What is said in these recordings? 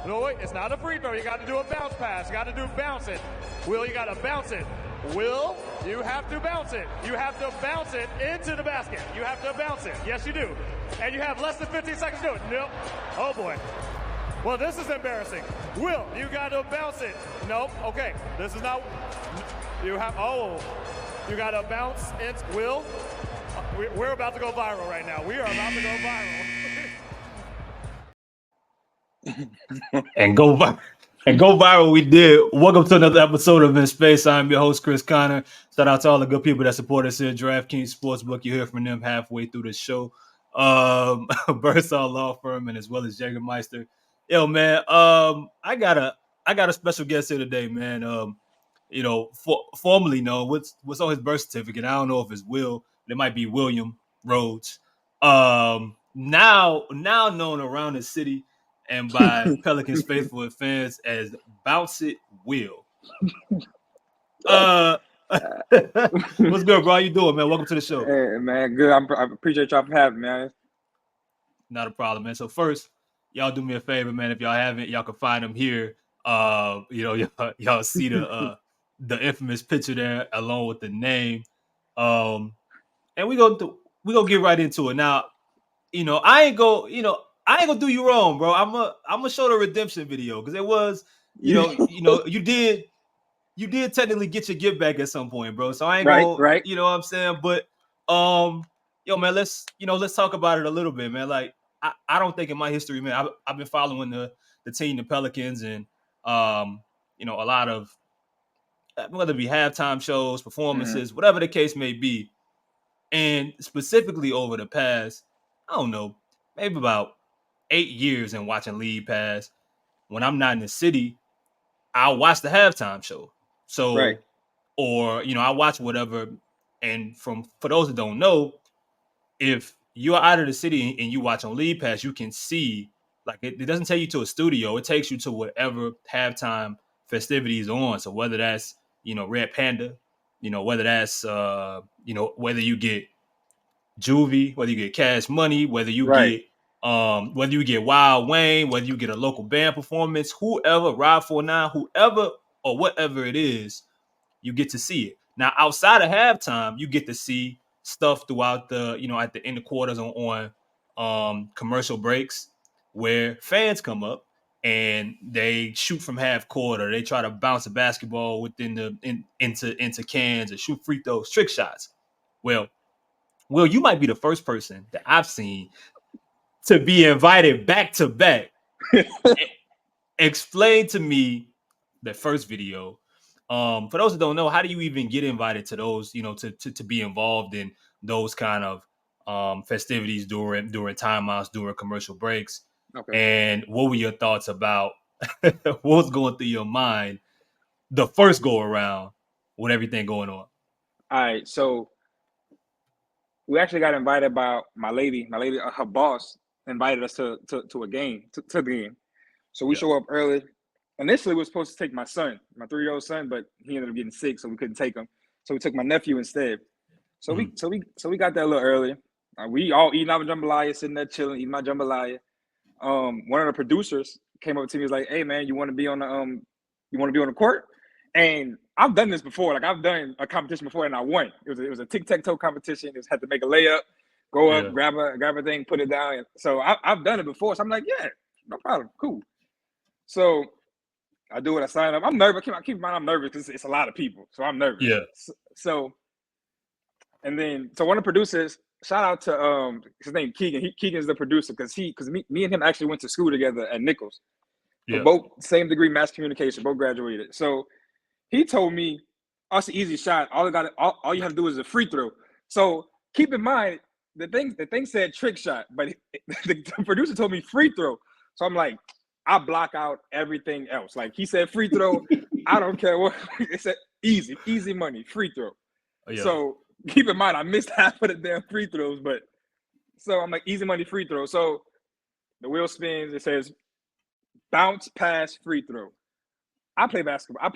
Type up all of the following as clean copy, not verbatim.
No, wait, it's not a free throw. You got to do a bounce pass. You got to do bounce it. Wil, you got to bounce it. Wil, you have to bounce it. You have to bounce it into the basket. You have to bounce it. Yes, you do. And you have less than 15 seconds to do it. Nope. Oh, boy. Well, this is embarrassing. Wil, you got to bounce it. Nope. Okay. This is not. You have. Oh. You got to bounce it. Wil, we're about to go viral right now. We are about to go viral. And go viral. We did. Welcome to another episode of In Space. I'm your host, Chris Connor. Shout out to all the good people that support us here at DraftKings Sportsbook. You hear from them halfway through the show. Bursaw Law Firm, and as well as Jägermeister. Yo, man. I got a special guest here today, man. Formerly known what's on his birth certificate. I don't know if it's Wil. It might be William Rhodes. Now known around the city and by Pelicans faithful and fans as Bounce It Wil. What's good, bro? How you doing, man? Welcome to the show. Hey, man, good. I appreciate y'all for having me, man. Not a problem, man. So first, y'all do me a favor, man. If y'all haven't, y'all can find them here. Y'all see the infamous picture there along with the name. And we gonna get right into it. Now, I ain't gonna do you wrong, bro. I'm gonna show the redemption video because it was, you did technically get your get back at some point, bro. So I ain't gonna, you know what I'm saying? But man, let's talk about it a little bit, man. Like I don't think in my history, man, I've been following the team, the Pelicans, and a lot of whether it be halftime shows, performances, whatever the case may be. And specifically over the past, I don't know, maybe about 8 years in watching League Pass, when I'm not in the city, I'll watch the halftime show. So, or, I watch whatever. And for those that don't know, if you're out of the city and you watch on League Pass, you can see, like, it doesn't take you to a studio. It takes you to whatever halftime festivities on. So whether that's, Red Panda, whether that's, whether you get Juvie, whether you get Cash Money, whether you get Wild Wayne, whether you get a local band performance, whoever, Ride 49, whoever or whatever it is, you get to see it. Now, outside of halftime, you get to see stuff throughout the, at the end of quarters on commercial breaks where fans come up and they shoot from half court, or they try to bounce a basketball into cans or shoot free throws, trick shots. Well, you might be the first person that I've seen to be invited back to back. Explain to me the first video. For those that don't know, how do you even get invited to those, to be involved in those kind of festivities during timeouts, during commercial breaks? Okay. And what were your thoughts about what was going through your mind the first go around with everything going on? All right, so we actually got invited by my lady, her boss invited us to a game, to the game. So we show up early. Initially, we were supposed to take my son, my 3-year-old son, but he ended up getting sick, so we couldn't take him. So we took my nephew instead. So we got there a little early. We all eating our jambalaya, sitting there chilling, eating my jambalaya. One of the producers came up to me, was like, "Hey man, you want to be on the court?" And I've done this before. Like, I've done a competition before and I won. It was a tic-tac-toe competition. It had to make a layup, go up, grab a thing, put it down. And so I've done it before. So I'm like, yeah, no problem, cool. So I do it. I sign up. I'm nervous. Keep in mind, I'm nervous because it's a lot of people. So I'm nervous. Yeah. So one of the producers, shout out to his name Keegan. Keegan's the producer because me and him actually went to school together at Nichols. Yeah. Both same degree, mass communication, both graduated. So he told me, "Oh, it's an easy shot. All you have to do is a free throw." So keep in mind, the thing said trick shot, but the producer told me free throw. So I'm like, I block out everything else. Like, he said free throw, I don't care what. It said easy money, free throw. Yeah. So keep in mind, I missed half of the damn free throws, but so I'm like, easy money, free throw. So the wheel spins. It says bounce, pass, free throw. I play basketball. I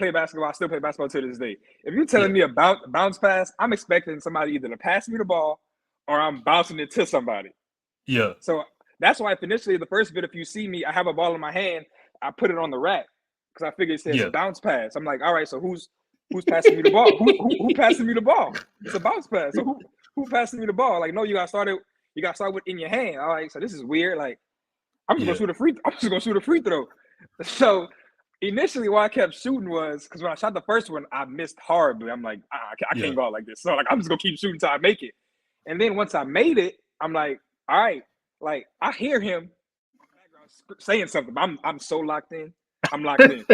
still play basketball to this day. If you're telling me about bounce pass, I'm expecting somebody either to pass me the ball or I'm bouncing it to somebody. Yeah. So that's why initially the first bit, if you see me, I have a ball in my hand. I put it on the rack because I figured it says bounce pass. I'm like, all right, so who's passing me the ball? Who passing me the ball? It's a bounce pass. So who passing me the ball? Like, no, you got to start with in your hand. All right, so this is weird. Like, I'm just gonna shoot a free throw. So initially, why I kept shooting was because when I shot the first one, I missed horribly. I'm like, I can't go out like this. So like, I'm just gonna keep shooting until I make it. And then once I made it, I'm like, all right, like I hear him saying something. I'm so locked in. I'm locked in.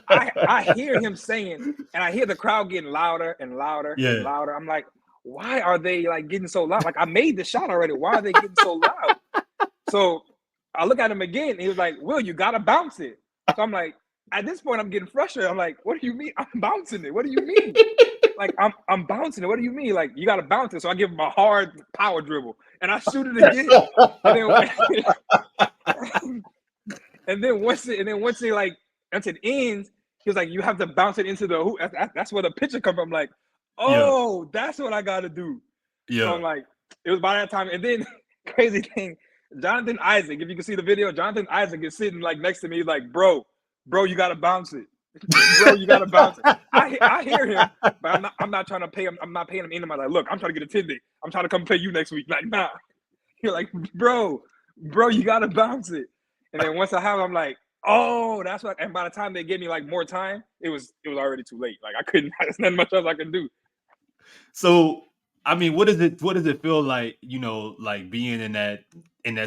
I hear him saying, and I hear the crowd getting louder and louder and louder. I'm like, why are they like getting so loud? Like I made the shot already. Why are they getting so loud? So I look at him again. And he was like, Will, you gotta bounce it. So I'm like, at this point, I'm getting frustrated. I'm like, what do you mean? I'm bouncing it. What do you mean? Like I'm bouncing it. What do you mean? Like you gotta bounce it. So I give him a hard power dribble and I shoot it again. And then once it like once it ends, he was like, you have to bounce it into the hoop. That's where the picture comes from. I'm like, oh, that's what I gotta do. Yeah. So I'm like, it was by that time. And then crazy thing, Jonathan Isaac, if you can see the video, Jonathan Isaac is sitting like next to me, like, bro, you gotta bounce it. Bro, you gotta bounce it. I hear him, but I'm not trying to pay him. I'm not paying him in. I'm like, look, I'm trying to get attended. I'm trying to come play you next week. Like, nah. You're like, bro, you gotta bounce it. And then once I have, I'm like, oh, that's what. And by the time they gave me like more time, it was already too late. Like I couldn't. There's not much else I can do. So, I mean, what does it feel like? You know, like being in that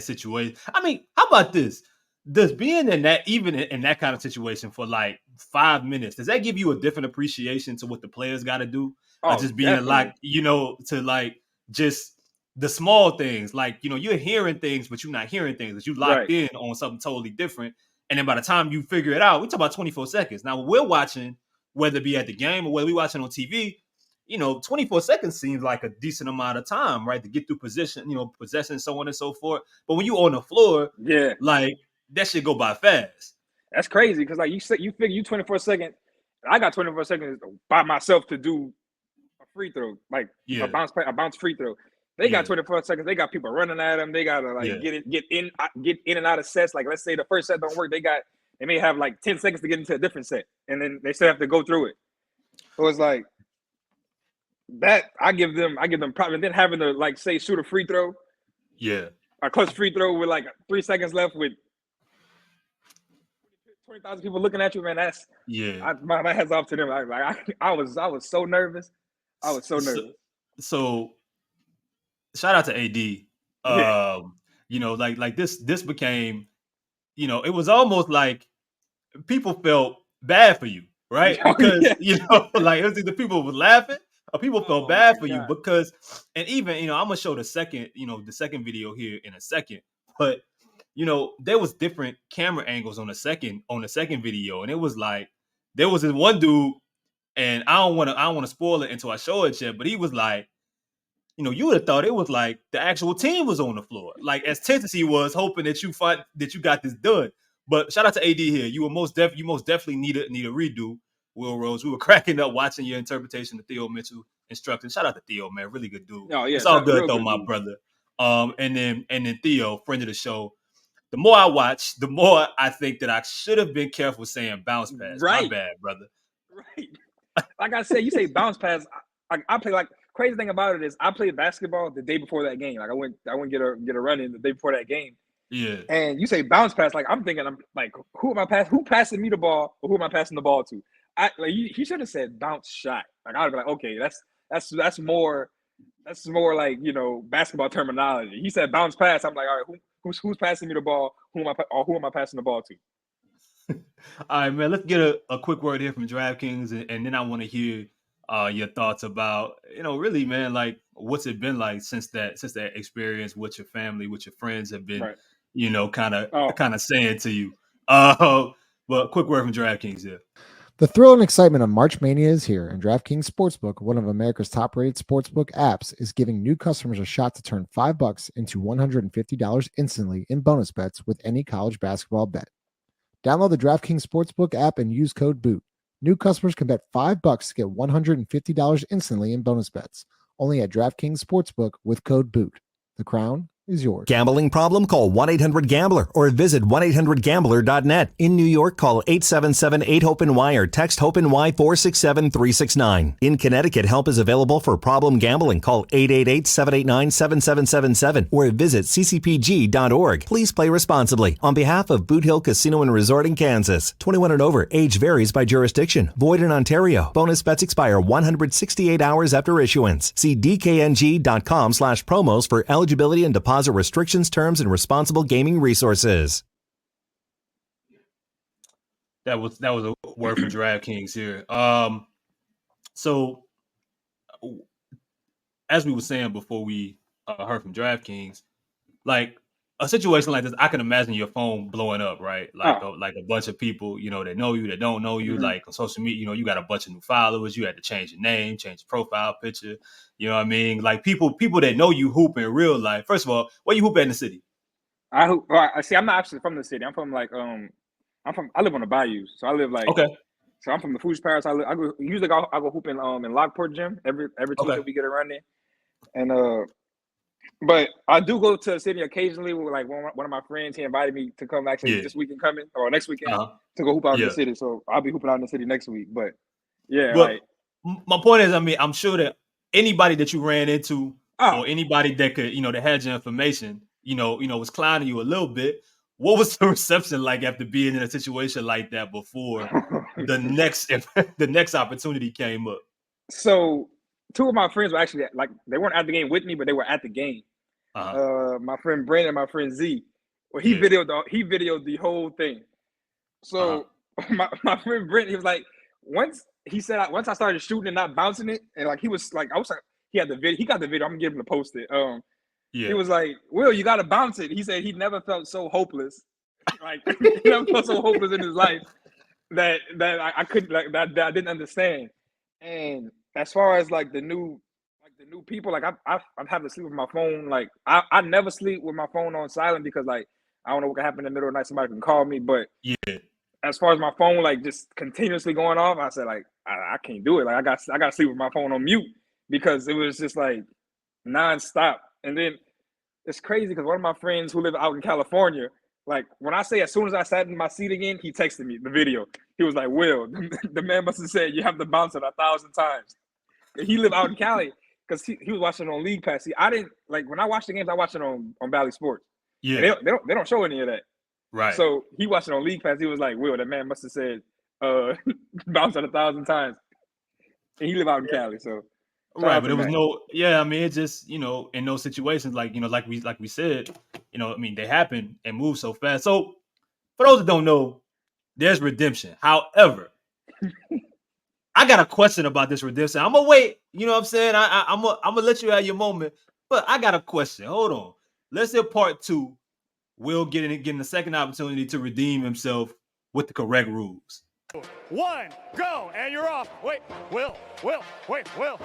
situation. I mean, how about this? Does being in that, even in that kind of situation for like 5 minutes, does that give you a different appreciation to what the players got to do? Or just being definitely. Like, you know, to like just the small things, like, you know, you're hearing things, but you're not hearing things, that you locked in on something totally different. And then by the time you figure it out, we talk about 24 seconds. Now, when we're watching, whether it be at the game or whether we're watching on TV, you know, 24 seconds seems like a decent amount of time, right? To get through possession, so on and so forth. But when you on the floor, like that shit go by fast. That's crazy. Cause like you figure you 24 seconds, I got 24 seconds by myself to do a free throw, like a bounce free throw. They got 24 seconds. They got people running at them. They gotta like get in and out of sets. Like let's say the first set don't work, they may have like 10 seconds to get into a different set, and then they still have to go through it. So it's like that. I give them props. And then having to like say shoot a free throw, a clutch free throw with like 3 seconds left with 20,000 people looking at you, man. That's my hats off to them. I was so nervous. I was so nervous. So shout out to AD. You know, like this became, you know, it was almost like people felt bad for you, right? Because you know, like it was either people were laughing or people felt bad for you because, and even, you know, I'm gonna show the second video here in a second, but you know, there was different camera angles on the second video, and it was like there was this one dude, and I don't want to spoil it until I show it yet, but he was like, you know, you would have thought it was like the actual team was on the floor, like as tense as he was, hoping that you got this done. But shout out to AD here. You most definitely need a redo, Wil Rhodes. We were cracking up watching your interpretation of Theo Mitchell instructing. Shout out to Theo, man, really good dude. Oh, yeah, it's all good though, my brother. And then Theo, friend of the show. The more I watch, the more I think that I should have been careful saying bounce pass. Right. My bad, brother. Right. Like I said, you say bounce pass. I play like crazy thing about it is I played basketball the day before that game. Like I went get a run in the day before that game. Yeah. And you say bounce pass, like I'm thinking, I'm like, who am I passing? Who passing me the ball, or who am I passing the ball to? He should have said bounce shot. Like I would be like, okay, that's more like, you know, basketball terminology. He said bounce pass. I'm like, all right, who's passing me the ball? Who am I passing the ball to? All right, man. Let's get a quick word here from DraftKings, and then I want to hear your thoughts about, you know, really, man, like what's it been like since that experience with your family, with your friends have been, you know, kind of saying to you. But quick word from DraftKings here. The thrill and excitement of March Mania is here, and DraftKings Sportsbook, one of America's top-rated sportsbook apps, is giving new customers a shot to turn $5 into $150 instantly in bonus bets with any college basketball bet. Download the DraftKings Sportsbook app and use code BOOT. New customers can bet $5 to get $150 instantly in bonus bets, only at DraftKings Sportsbook with code BOOT. The crown is yours. Gambling problem? Call 1-800-GAMBLER or visit 1-800-GAMBLER.net. In New York, call 877-8-HOPE-NY or text HOPE-NY 467-369. In Connecticut, help is available for problem gambling. Call 888-789-7777 or visit ccpg.org. Please play responsibly. On behalf of Boot Hill Casino and Resort in Kansas, 21 and over, age varies by jurisdiction. Void in Ontario. Bonus bets expire 168 hours after issuance. See dkng.com/promos for eligibility and deposit restrictions, terms, and responsible gaming resources. That was a word from DraftKings here. So as we were saying before we heard from DraftKings, like a situation like this, I can imagine your phone blowing up, right? Like a bunch of people, that know you, that don't know you, like on social media, you got a bunch of new followers. You had to change your name, change your profile picture. You know what I mean? Like people that know you hoop in real life. First of all, where you hoop at in the city? I hoop. See, I'm not actually from the city. I'm from I live on the bayou, so I live okay. So I'm from the Fuji Parish. I go hoop in Lockport Gym every Tuesday we get around there, and but I do go to the city occasionally with like one of my friends. He invited me to come this weekend coming or next weekend to go hoop out in the city. So I'll be hooping out in the city next week. But my point is, I mean, I'm sure that anybody that you ran into or anybody that could, that had your information, was clowning you a little bit. What was the reception like after being in a situation like that before the next opportunity came up? So two of my friends were actually they weren't at the game with me, but they were at the game. My friend Brandon and my friend Z. Well, he videoed the whole thing. So my friend Brandon, he was like, once I started shooting and not bouncing it, and he was like, he got the video. I'm gonna give him to post it. He was like, Will, you gotta bounce it. He said he never felt so hopeless. He never felt so hopeless in his life that I couldn't that I didn't understand. And as far as the new people, I have to sleep with my phone. I never sleep with my phone on silent because I don't know what can happen in the middle of the night. Somebody can call me. But as far as my phone just continuously going off, I said I can't do it. I got to sleep with my phone on mute because it was just nonstop. And then it's crazy because one of my friends who live out in California, when I say as soon as I sat in my seat again, he texted me the video. He was like, Will, the man must have said you have to bounce it 1,000 times. And he lived out in Cali because he was watching on League Pass. See, I didn't when I watch the games, I watch it on Valley Sports. Yeah, they don't show any of that. Right. So he watched it on League Pass. He was like, Will, that man must have said bounce it 1,000 times. And he lived out in Cali, so. Right, but it was it just, in those situations, like we said, they happen and move so fast. So for those that don't know, there's redemption. However, I got a question about this redemption. I'm gonna wait, you know what I'm saying? I'm gonna let you have your moment, but I got a question. Hold on. Let's hear part 2. Will getting the second opportunity to redeem himself with the correct rules. 1, go, and you're off. Wait, Will. Wait, Will.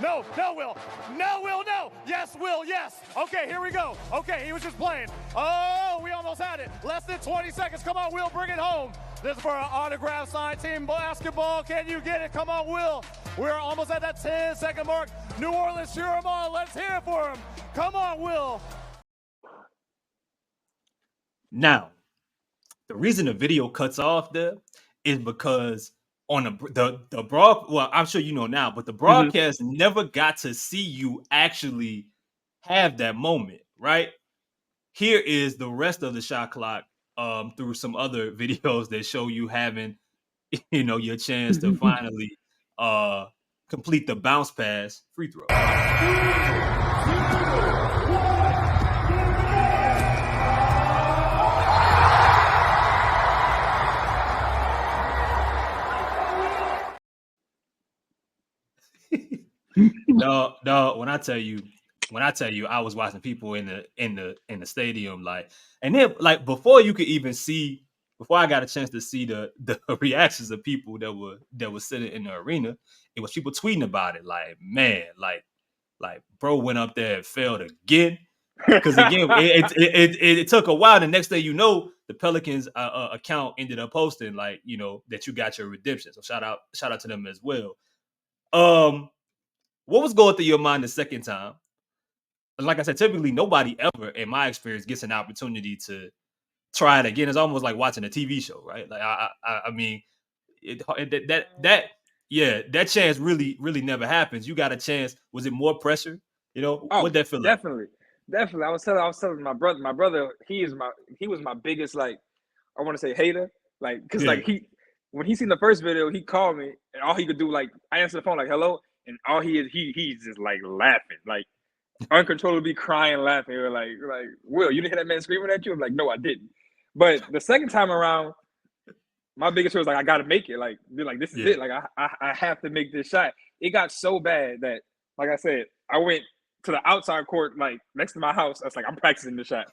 No, Will. No, Will, no. Yes, Will, yes. Okay, here we go. Okay, he was just playing. Oh, we almost had it. Less than 20 seconds. Come on, Will, bring it home. This is for an autograph signed team basketball. Can you get it? Come on, Will. We're almost at that 10-second mark. New Orleans, cheer him on. Let's hear it for him. Come on, Will. Now, the reason the video cuts off there is because on the broad, well, I'm sure you know now, but the broadcast never got to see you actually have that moment, right? Here is the rest of the shot clock through some other videos that show you having, your chance to finally complete the bounce pass free throw. No, when I tell you, I was watching people in the stadium, and then before I got a chance to see the reactions of people that were sitting in the arena, it was people tweeting about it, man, bro went up there and failed again. Because again, it took a while. The next day, the Pelicans account ended up posting that you got your redemption. So shout out to them as well. What was going through your mind the second time? like I said, typically nobody ever, in my experience, gets an opportunity to try it again. It's almost like watching a TV show, right? Like I mean, that chance really never happens. You got a chance. Was it more pressure? Oh, What'd that feel like? definitely. I was telling my brother. My brother, he was my biggest, like, I want to say, hater. Like, cause Yeah, like when he seen the first video, he called me and all he could do, like, I answered the phone like hello, and all he's just like laughing, like uncontrollably crying, laughing. Or like Will, you didn't hear that man screaming at you? I'm like, no, I didn't. But the second time around, my biggest fear was like, I gotta make it. Like, this is yeah. it. Like, I have to make this shot. It got so bad that, like I said, I went to the outside court, like next to my house. I was like, I'm practicing the shot.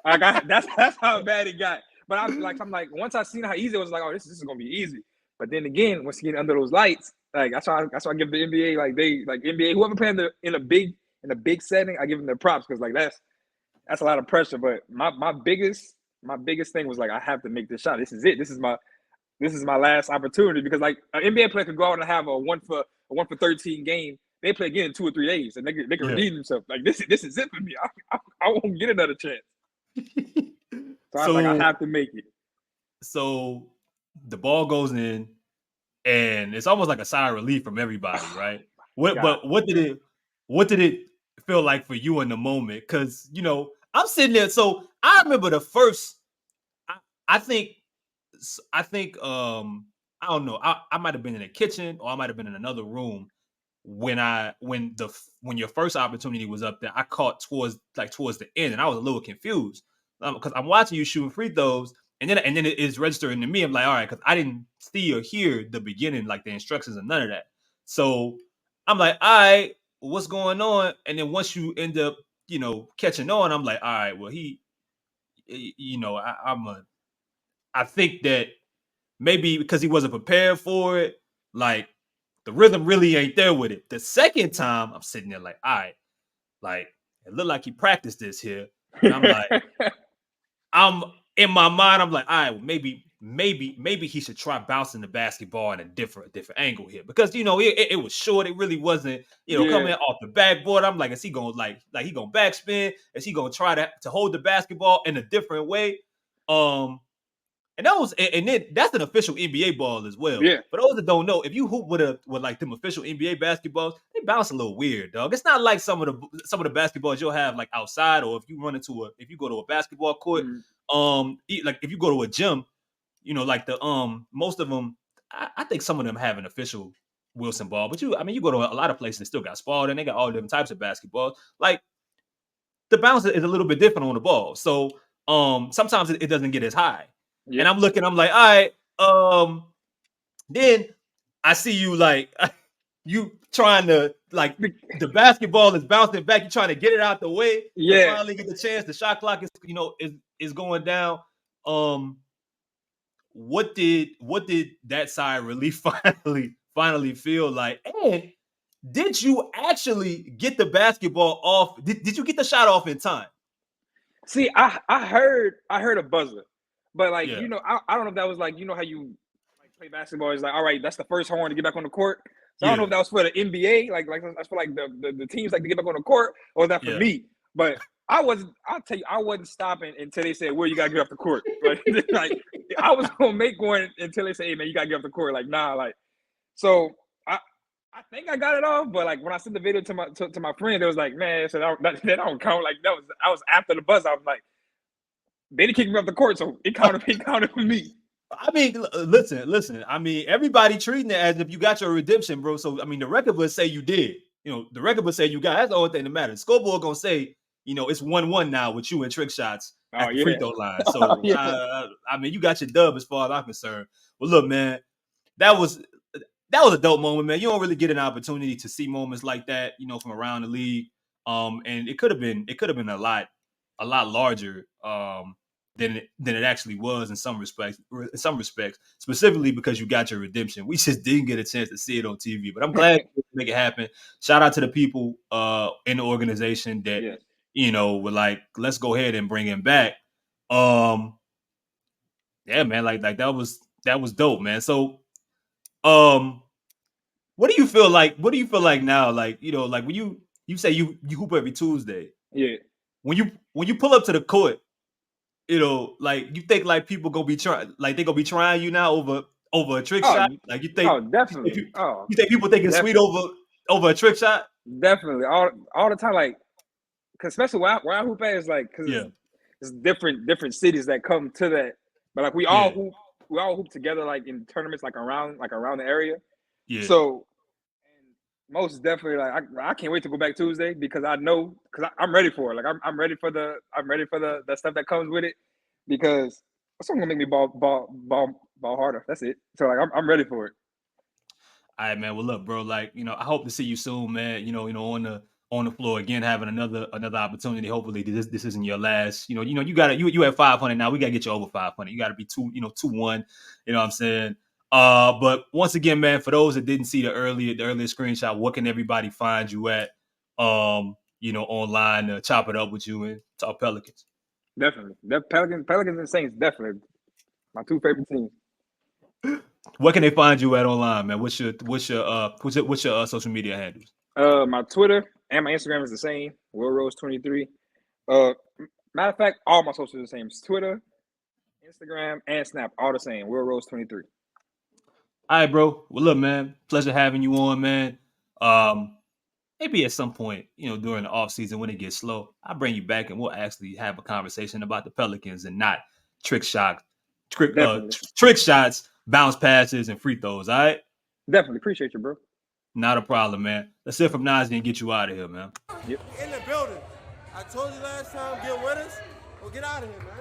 That's how bad it got. But I'm like, once I seen how easy it was, like, oh, this is gonna be easy. But then again, once you get under those lights, like that's why I give the NBA, like NBA, whoever playing in a big setting, I give them their props, because like that's a lot of pressure. But my biggest thing was like, I have to make this shot. This is it. This is my last opportunity, because like an NBA player could go out and have a 1-for-13 game. They play again in 2 or 3 days, and they can redeem themselves. Like, this is it for me. I won't get another chance. So I was like, I have to make it. So the ball goes in, and it's almost like a sigh of relief from everybody, right? What did it feel like for you in the moment? Because I'm sitting there. So I remember the first. I think I don't know. I might have been in the kitchen, or I might have been in another room when your first opportunity was up there. I caught towards the end, and I was a little confused because I'm watching you shooting free throws, and then it is registering to me. I'm like, all right, because I didn't see or hear the beginning, like the instructions and none of that. So I'm like, all right, what's going on? And then once you end up, catching on, I'm like, all right, well, I think that maybe because he wasn't prepared for it, like the rhythm really ain't there with it. The second time, I'm sitting there like, all right, like it looked like he practiced this here. And I'm like, I'm in my mind, I'm like, all right, well, maybe he should try bouncing the basketball in a different angle here. Because it was short. It really wasn't, coming off the backboard. I'm like, is he gonna like he gonna backspin? Is he gonna try to hold the basketball in a different way? And then that's an official NBA ball as well. Yeah. For those that don't know, if you hoop with like them official NBA basketballs, they bounce a little weird, dog. It's not like some of the basketballs you'll have like outside, or if you go to a basketball court, like if you go to a gym, like the most of them, I think some of them have an official Wilson ball, but you go to a lot of places that still got Spalding, they got all different types of basketballs. Like the bounce is a little bit different on the ball, so sometimes it doesn't get as high. Yeah. And I'm like, all right. Then I see you like you trying to like the basketball is bouncing back. You're trying to get it out the way. Yeah. To finally get the chance. The shot clock is going down. What did that sigh of relief finally feel like? And did you actually get the basketball off? Did you get the shot off in time? See, I heard a buzzer. But like, I don't know if that was like, how you like play basketball is like, all right, that's the first horn to get back on the court. So I don't know if that was for the NBA, like that's for like the teams like to get back on the court, or was that for me? But I'll tell you, I wasn't stopping until they said, well, you gotta get off the court. Like I was gonna make one until they say, hey man, you gotta get off the court. Like, nah, like so I think I got it off, but like when I sent the video to my friend, it was like, man, so that don't count. Like I was after the buzz. I was like, they didn't kick me off the court, so it counted for me. I mean, listen. I mean, everybody treating it as if you got your redemption, bro. So, I mean, the record would say you did. The record would say you got. That's the only thing that matters. Scoreboard gonna say, it's 1-1 now with you and trick shots at the free throw line. So, I mean, you got your dub as far as I'm concerned. But look, man, that was a dope moment, man. You don't really get an opportunity to see moments like that, from around the league. And it could have been a lot larger than it actually was in some respects, specifically because you got your redemption. We just didn't get a chance to see it on TV, but I'm glad to make it happen. Shout out to the people in the organization that were like, let's go ahead and bring him back. Yeah, man, like that was dope, man. So what do you feel like now? Like, like when you you say you hoop every Tuesday. Yeah. When you pull up to the court, like you think like people gonna be trying, like they gonna be trying you now over a trick shot. Like you think, definitely. You think people think it's sweet over a trick shot? Definitely, all the time. Like, cause especially where I hoop at is like, cause it's different cities that come to that. But like we all hoop together like in tournaments like around the area. Yeah. So most definitely, like I can't wait to go back Tuesday because I know I'm ready for it. Like I'm ready for the stuff that comes with it because that's gonna make me ball harder. That's it. So like I'm ready for it. All right, man. Well, look, bro. Like I hope to see you soon, man. On the floor again, having another opportunity. Hopefully, this isn't your last. You got you at 500 now. We gotta get you over 500. You got to be 2-1. You know what I'm saying? But once again, man, for those that didn't see the earlier screenshot, what can everybody find you at? Online to chop it up with you and talk Pelicans. Definitely, Pelicans and Saints, definitely my two favorite teams. Where can they find you at online, man? What's your social media handles? My Twitter and my Instagram is the same, Wil Rhodes 23. Matter of fact, all my socials are the same. It's Twitter, Instagram, and Snap, all the same. Wil Rhodes 23. All right, bro. Well, look, man, pleasure having you on, man. Maybe at some point, during the off season when it gets slow, I'll bring you back and we'll actually have a conversation about the Pelicans and not trick shots, bounce passes, and free throws. All right. Definitely appreciate you, bro. Not a problem, man. Let's hear from Najee and get you out of here, man. Yep. In the building. I told you last time, get with us or get out of here, man.